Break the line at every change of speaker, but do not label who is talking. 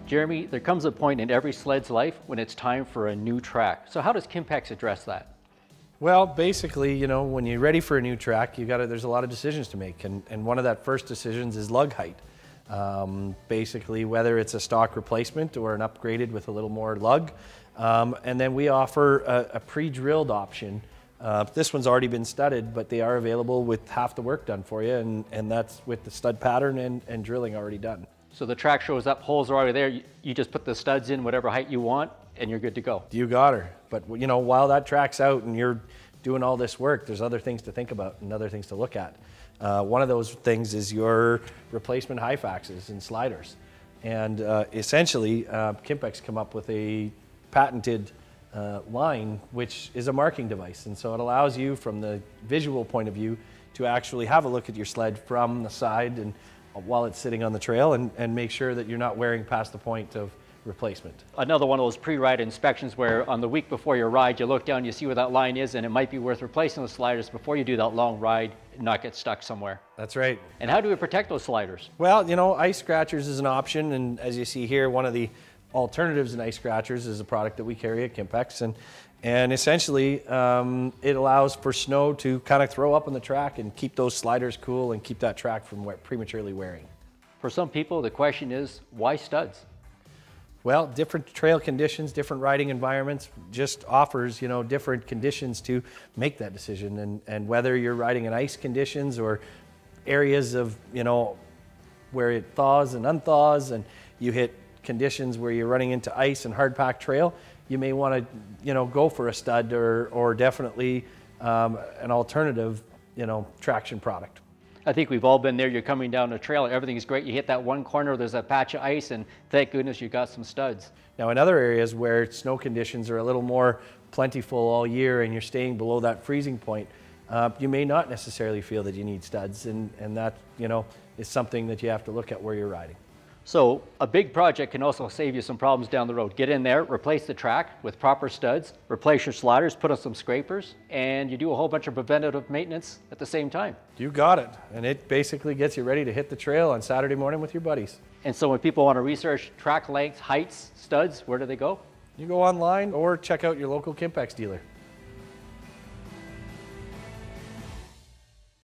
Jeremy, there comes a point in every sled's life when it's time for a new track. So how does Kimpex address that?
Well, basically, you know, when you're ready for a new track, there's a lot of decisions to make. And one of that first decisions is lug height. Basically, whether it's a stock replacement or an upgraded with a little more lug. And then we offer a pre-drilled option. This one's already been studded, but they are available with half the work done for you. And that's with the stud pattern and drilling already done.
So the track shows up, holes are already there. You just put the studs in whatever height you want and you're good to go.
You got her. But you know, while that track's out and you're doing all this work, there's other things to think about and other things to look at. One of those things is your replacement high faxes and sliders. And essentially, Kimpex come up with a patented line, which is a marking device. And so it allows you, from the visual point of view, to actually have a look at your sled from the side and while it's sitting on the trail and make sure that you're not wearing past the point of replacement.
Another one of those pre-ride inspections where on the week before your ride, you look down, you see where that line is, and it might be worth replacing the sliders before you do that long ride and not get stuck somewhere.
That's right.
And how do we protect those sliders?
Well, you know, ice scratchers is an option, and as you see here, one of the alternatives in ice scratchers is a product that we carry at Kimpex, and essentially it allows for snow to kind of throw up on the track and keep those sliders cool and keep that track from prematurely wearing.
For some people, the question is, why studs?
Well, different trail conditions, different riding environments just offers, you know, different conditions to make that decision. And whether you're riding in ice conditions or areas of, you know, where it thaws and unthaws and you hit conditions where you're running into ice and hard packed trail, you may want to, you know, go for a stud or definitely an alternative, you know, traction product.
I think we've all been there. You're coming down a trail, everything's great. You hit that one corner, there's a patch of ice, and thank goodness you got some studs.
Now, in other areas where snow conditions are a little more plentiful all year and you're staying below that freezing point, you may not necessarily feel that you need studs, and that, you know, is something that you have to look at where you're riding.
So a big project can also save you some problems down the road. Get in there, replace the track with proper studs, replace your sliders, put on some scrapers, and you do a whole bunch of preventative maintenance at the same time.
You got it. And it basically gets you ready to hit the trail on Saturday morning with your buddies.
And so when people want to research track lengths, heights, studs, where do they go?
You go online or check out your local Kimpex dealer.